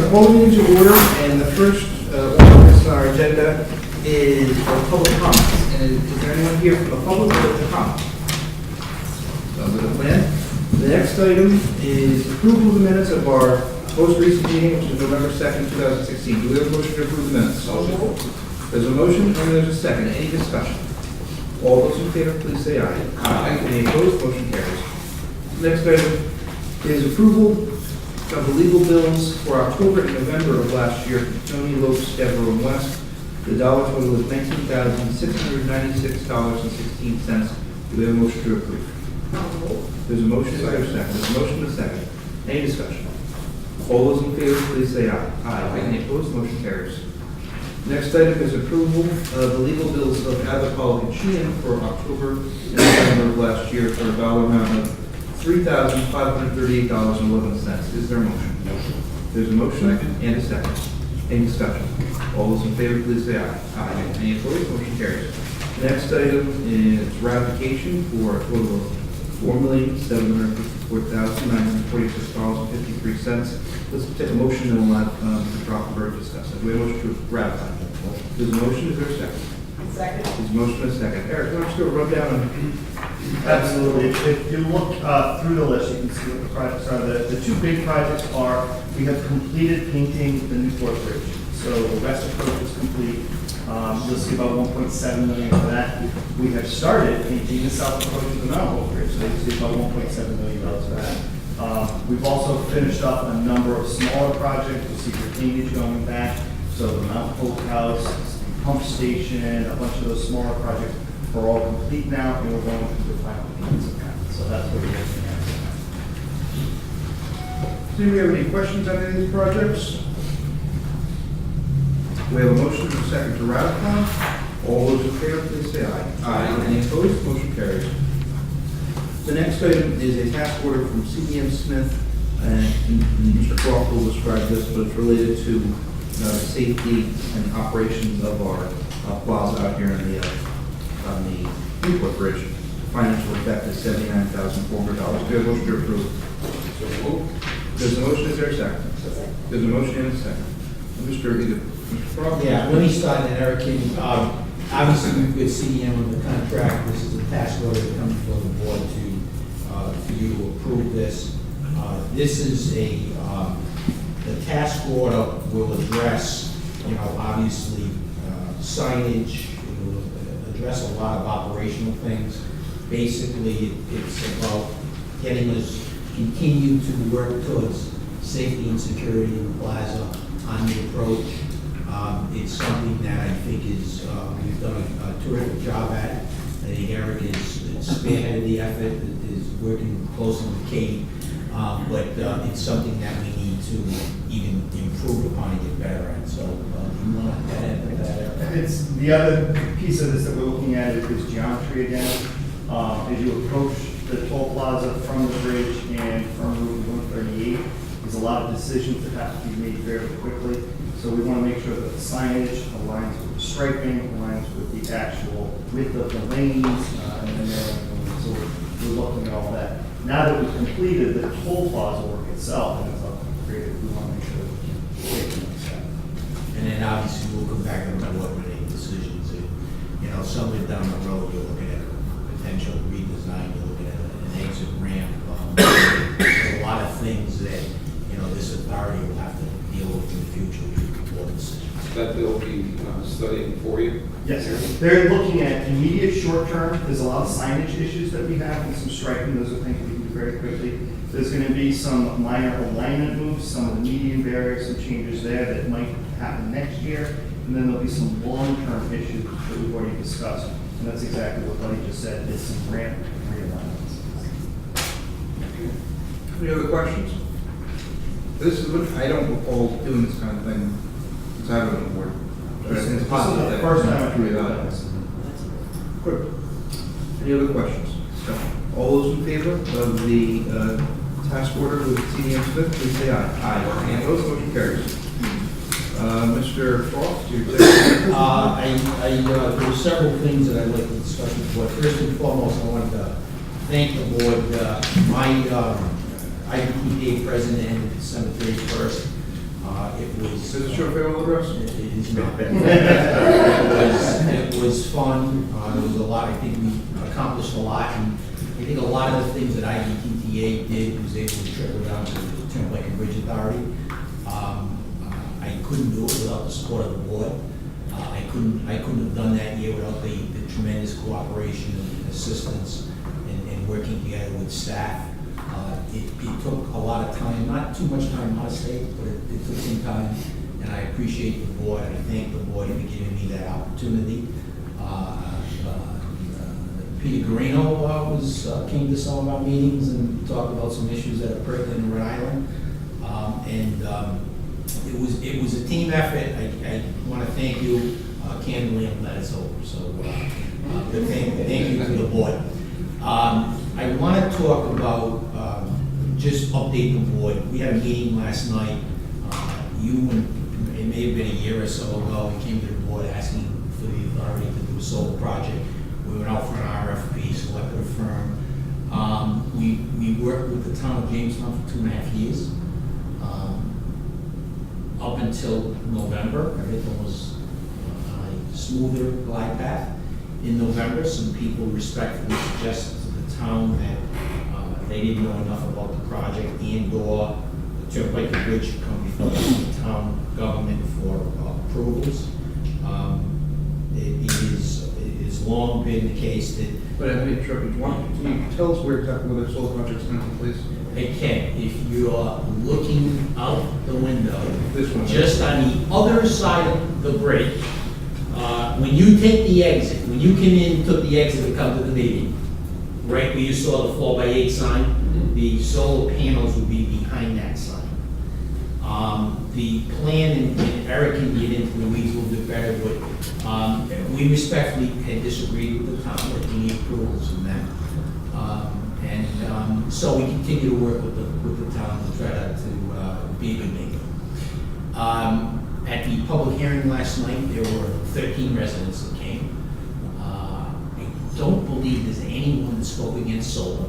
the whole meeting to order, and the first order on our agenda is public comments. And is there anyone here from the public who would like to comment? With the plan. The next item is approval of the minutes of our most recent meeting, which is November 2nd, 2016. Do we have a motion to approve the minutes? There's a motion, and there's a second. Any discussion? All those in favor, please say aye. Aye. Any opposed? Motion carries. Next item is approval of the legal bills for October and November of last year from Tony Lopes, Deborah, and West. The dollar total is $19,696.16. Do we have a motion to approve? There's a motion, is there a second? There's a motion and a second. Any discussion? All those in favor, please say aye. Aye. Any opposed? Motion carries. Next item is approval of the legal bills of Abercrombie and Sheehan for October and November of last year for a dollar amount of $3,538.11. Is there a motion? Motion. There's a motion and a second. Any discussion? All those in favor, please say aye. Aye. Any opposed? Motion carries. Next item is ratification for a total of $4,754,946.53. Let's take a motion and we'll have Mr. Rothenberg discuss it. We have a motion to ratify. There's a motion, is there a second? Second. There's a motion and a second. Eric, can I just do a rundown on Absolutely. If you look through the list, you can see what the projects are. The two big projects are, we have completed painting the Newport Bridge. So the west approach is complete. You'll see about $1.7 million for that. We have started painting the south approach of the Mount Hope Bridge. So you'll see about $1.7 million for that. We've also finished up a number of smaller projects. You'll see retainage going back. So the Mount Hope House, the pump station, a bunch of those smaller projects are all complete now, and we're going through the final payments of that. So that's what we're looking at. Does anybody have any questions on any of these projects? We have a motion and a second to ratify. All those in favor, please say aye. Aye. Any opposed? Motion carries. The next item is a task order from CDM Smith, and Mr. Croft will describe this, but it's related to safety and operations of our plaza out here on the Newport Bridge. Financial effect is $79,400. Do we have a motion to approve? So moved. There's a motion, is there a second? There's a motion and a second. Mr. Croft? Yeah, let me start, and Eric can, obviously, we've got CDM on the contract. This is a task order that comes before the board for you to approve this. This is the task order will address, obviously, signage. It will address a lot of operational things. Basically, it's about getting us continue to work towards safety and security in the plaza on the approach. It's something that I think is we've done a terrific job at. I think Eric is spearheaded the effort, is working closely with Katie, but it's something that we need to even improve upon and get better at. So, you want to add to that, Eric? It's the other piece of this that we're looking at is geometry again. As you approach the toll plaza from the bridge and from Route 138, there's a lot of decisions that have to be made very quickly. So we want to make sure that the signage aligns with the striping, aligns with the actual width of the lanes, and then so we're looking at all that. Now that we've completed the toll plaza work itself, and it's up created, we want to make sure that we can take the next step. And then obviously we'll come back and board with any decisions. Somewhere down the road, you're looking at a potential redesign, you're looking at an exit ramp. There's a lot of things that, this authority will have to deal with in the future with board decisions. That they'll be studying for you? Yes, sir. They're looking at immediate short term. There's a lot of signage issues that we have and some striping. Those are things we can do very quickly. There's going to be some minor alignment moves, some of the median barriers, some changes there that might happen next year. And then there'll be some long-term issues that we've already discussed. And that's exactly what Buddy just said. There's some ramp realignments. Any other questions? This is what I don't recall doing this kind of thing since I've been on board. It's possible This is that the first time I've really done done this. Good. Any other questions? All those in favor of the task order with CDM Smith, please say aye. Aye. Any opposed? Motion carries. Mr. Croft, your executive. There are several things that I'd like to discuss with the board. First and foremost, I wanted to thank the board. My IPPA president ended December 31st. It was. Does it show favorable address? It is not. It was fun. There was a lot, I think we accomplished a lot. And I think a lot of the things that IDTTA did was able to trickle down to the Turnpike and Bridge Authority. I couldn't do it without the support of the board. I couldn't have done that here without the tremendous cooperation and assistance and working together with staff. It took a lot of time, not too much time out of state, but it took some time, and I appreciate the board. I thank the board for giving me that opportunity. Peter Garino came to some of our meetings and talked about some issues that are pertinent in Rhode Island. It was a team effort. I want to thank you candidly and that it's over. So thank you to the board. I want to talk about just update the board. We had a meeting last night. It may have been a year or so ago, we came to the board asking for the authority to do a solar project. We went out for an RFP, selected a firm. We worked with the town of Jamestown for 2.5 years. Up until November, everything was on a smoother glide path. In November, some people respectfully suggested to the town that they didn't know enough about the project and/or the Turnpike and Bridge should come before the town government for approvals. It has long been the case that. But I mean, can you tell us where exactly where the solar project's going to, please? Hey Ken, if you're looking out the window, This one. just on the other side of the bridge, when you take the exit, when you came in, took the exit to come to the meeting, right where you saw the 4x8 sign, the solar panels would be behind that sign. The plan, and Eric can get into the weeds a little bit better, but we respectfully had disagreed with the town, that we need approvals from them. So we continue to work with the town to try to be a good neighbor. At the public hearing last night, there were 13 residents that came. I don't believe there's anyone that spoke against solar.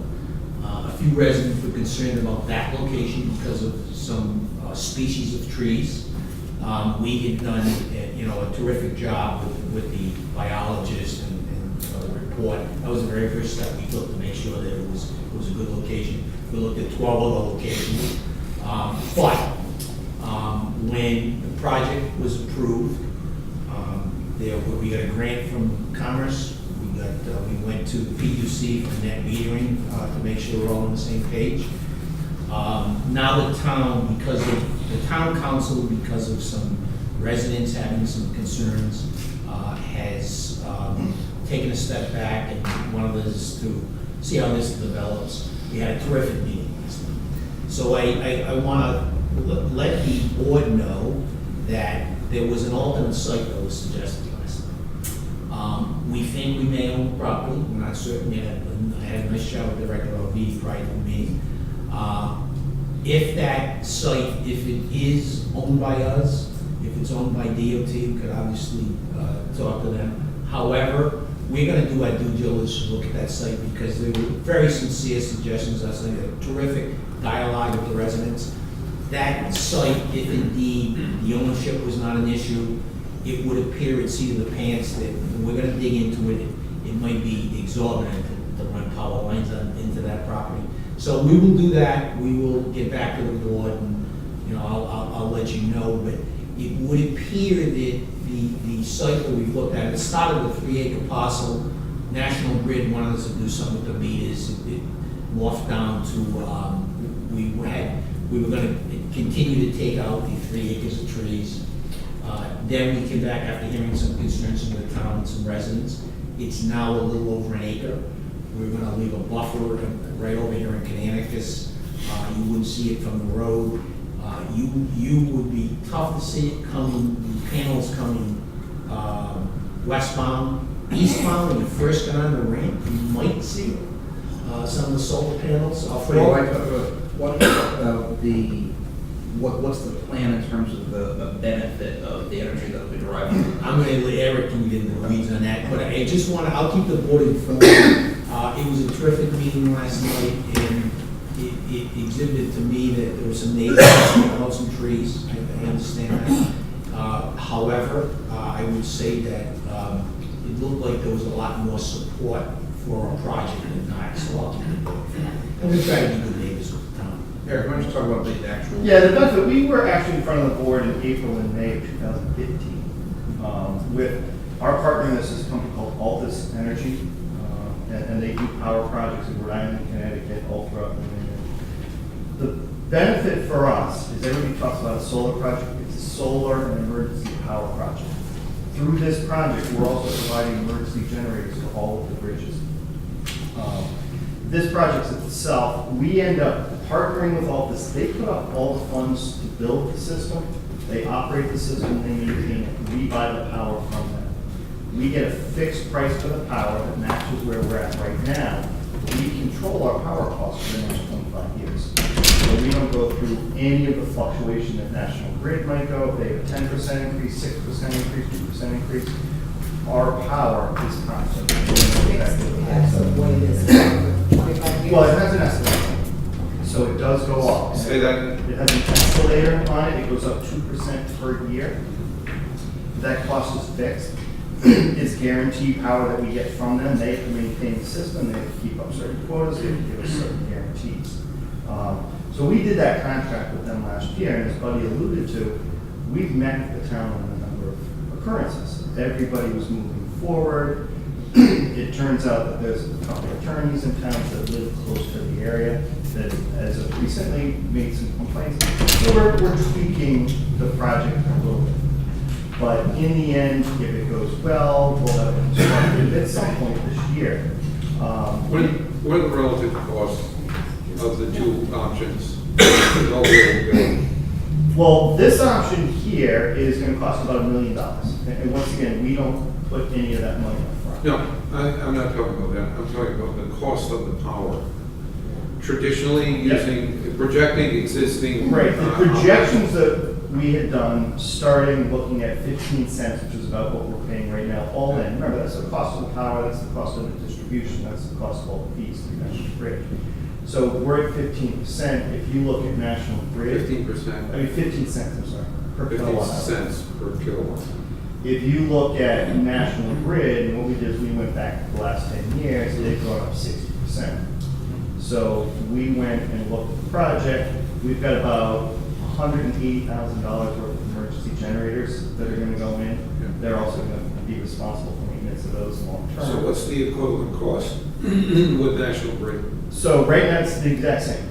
A few residents were concerned about that location because of some species of trees. We had done a terrific job with the biologist and the report. That was the very first step we took to make sure that it was a good location. We looked at 12 other locations. When the project was approved, we got a grant from Commerce. We went to PUC for net metering to make sure we're all on the same page. Now the town, because of the town council, because of some residents having some concerns, has taken a step back and wanted us to see how this develops. We had a terrific meeting last night. So I want to let the board know that there was an alternate site that was suggested last night. We think we may own the property. We're not certain yet. I had a nice chat with the director of LV prior to the meeting. If that site, if it is owned by us, if it's owned by DOT, we could obviously talk to them. However, we're going to do our due diligence to look at that site because there were very sincere suggestions. I think a terrific dialogue with the residents. That site, if indeed the ownership was not an issue, it would appear at seat of the pants that we're going to dig into it. It might be exorbitant to run power lines into that property. So we will do that. We will get back to the board, and I'll let you know. But it would appear that the site that we've looked at, it started with a 3-acre parcel. National Grid wanted us to do something with the meters. It morphed down to we were going to continue to take out the 3 acres of trees. Then we came back after hearing some concerns from the town and some residents. It's now a little over an acre. We're going to leave a buffer right over here in Canonicus. You wouldn't see it from the road. You would be tough to see it coming, the panels coming westbound. Eastbound, when you first got on the ramp, you might see some of the solar panels. Well, what about what's the plan in terms of the benefit of the energy that will be derived from it? I'm going to let Eric can get into the weeds on that, but I just I'll keep the board informed. It was a terrific meeting last night, and it exhibited to me that there were some neighbors, about some trees, I understand that. However, I would say that it looked like there was a lot more support for our project than not, so I'll keep it going. And we try to be good neighbors with the town. Eric, why don't you talk about the actual? Yeah, the benefit, we were actually in front of the board in April and May of 2015 with our partner in this is a company called Altus Energy, and they do power projects in Rhode Island, Connecticut, all throughout New England. The benefit for us is everybody talks about a solar project. It's a solar and emergency power project. Through this project, we're also providing emergency generators for all of the bridges. This project itself, we end up partnering with Altus. They put up all the funds to build the system. They operate the system, they maintain it. We buy the power from them. We get a fixed price for the power that matches where we're at right now. We control our power costs for the next 25 years. So we don't go through any of the fluctuation that National Grid might go. If they have a 10% increase, 6% increase, 2% increase. Our power is constant. Yeah, so what it is, 25 years? Well, it has an escalator, so it does go up. Say that. It has an escalator on it, it goes up 2% per year. That cost is fixed. It's guaranteed power that we get from them. They have to maintain the system, they have to keep up certain quotas, they have to give us certain guarantees. So we did that contract with them last year, and as Buddy alluded to, we've met with the town on a number of occurrences. Everybody was moving forward. It turns out that there's a couple of attorneys in town that live close to the area that as of recently made some complaints. So we're tweaking the project a little bit. But in the end, if it goes well, we'll have it constructed at some point this year. What are the relative costs of the two options? Well, this option here is going to cost about $1 million. And once again, we don't put any of that money up front. No, I'm not talking about that. I'm talking about the cost of the power. Traditionally, projecting existing. Right, the projections that we had done, starting looking at 15 cents, which is about what we're paying right now, all in. Remember, that's the cost of the power, that's the cost of the distribution, that's the cost of all the fees to the National Grid. So we're at 15%. If you look at National Grid. 15%. I mean, 15 cents, I'm sorry, per 50 kilowatt hour. cents per kilowatt. If you look at National Grid, and what we did is we went back the last 10 years, they've gone up 60%. So we went and looked at the project. We've got about $180,000 worth of emergency generators that are going to go in. Yeah. They're also going to be responsible for maintenance of those long term. So what's the equivalent cost with National Grid? So right now it's the exact same.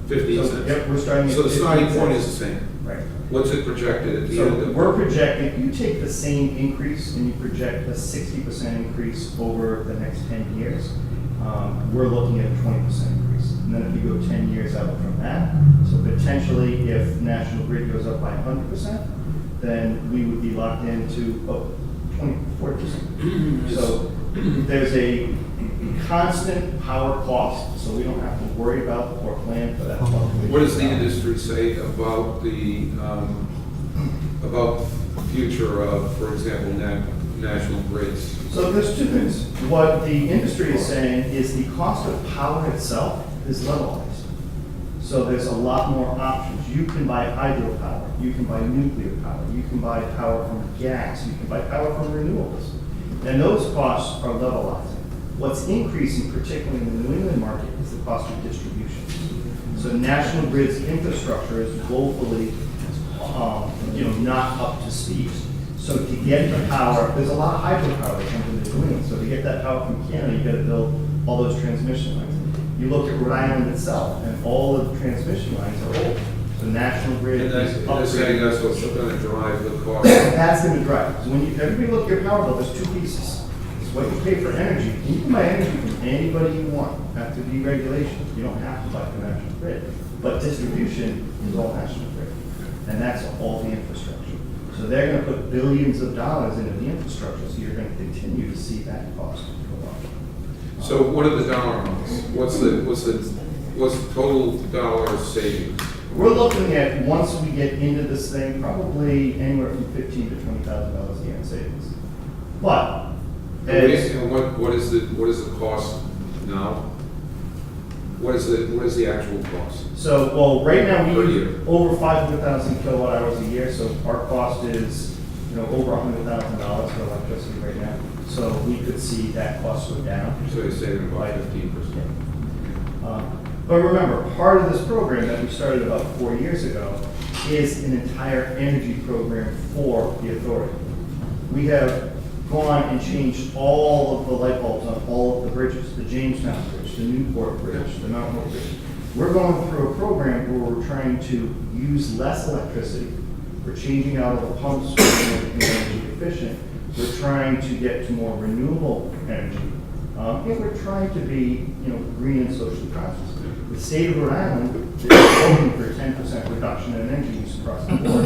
15 So, cents. yep, we're starting at So the 15 starting point cents. is the same. Right. What's it projected at the end So of? we're projecting, if you take the same increase and you project a 60% increase over the next 10 years, we're looking at a 20% increase. And then if you go 10 years out from that, so potentially if National Grid goes up by 100%, then we would be locked into 40%. So there's a constant power cost, so we don't have to worry about or plan for that. What does the industry say about the future of, for example, National Grids? So there's two things. What the industry is saying is the cost of power itself is levelized. So there's a lot more options. You can buy hydropower, you can buy nuclear power, you can buy power from gas, you can buy power from renewables. And those costs are levelizing. What's increasing, particularly in the New England market, is the cost of distribution. So National Grid's infrastructure is woefully, not up to speed. So to get the power, there's a lot of hydropower that comes into New England. So to get that power from Canada, you got to build all those transmission lines. You look at Rhode Island itself, and all of the transmission lines are old. So National Grid And that's, is that's what's going to drive the cost. That's going to drive. Because when everybody look at your power bill, there's two pieces. It's what you pay for energy. And you can buy energy from anybody you want after deregulation. You don't have to buy from National Grid. But distribution is all National Grid. And that's all the infrastructure. So they're going to put billions of dollars into the infrastructure, so you're going to continue to see that cost go up. So what are the dollar amounts? What's the total dollar savings? We're looking at, once we get into this thing, probably anywhere from $15,000 to $20,000 a year in savings. But, as, And what is the cost now? What is the actual cost? So, well, right now, Per we year. use over 500,000 kilowatt hours a year, so our cost is, over $100,000 for electricity right now. So we could see that cost go down. So you're saving about 15%. But remember, part of this program that we started about 4 years ago is an entire energy program for the authority. We have gone and changed all of the light bulbs on all of the bridges, the Jamestown Bridge, the Newport Bridge, the Mount Hope Bridge. We're going through a program where we're trying to use less electricity. We're changing out all the pumps, we're making it energy efficient. We're trying to get to more renewable energy. And we're trying to be, green and socially conscious. The state of Rhode Island is voting for 10% reduction in energy use across the board.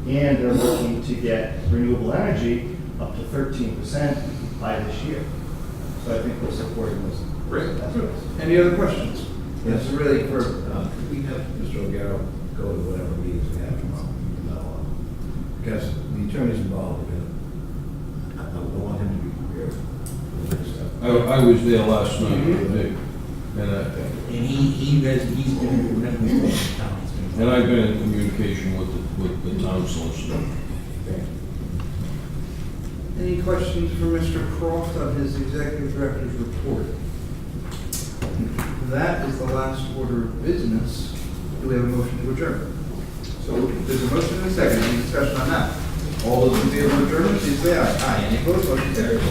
And they're looking to get renewable energy up to 13% by this year. So I think we're supporting this. Great. Any other questions? Yes, really, could we have Mr. O'Gara go to whatever meetings we have tomorrow? Because the attorney's involved, I want him to be prepared for this stuff. I was there last night, and And he's been, whenever we go to town, he's been. I've been in communication with the town solicitor. Any questions for Mr. Croft on his executive director's report? That is the last order of business. Do we have a motion to adjourn? So there's a motion and a second. Any discussion on that? All those in favor of adjournment, please say aye. Aye. Any opposed? Motion carries.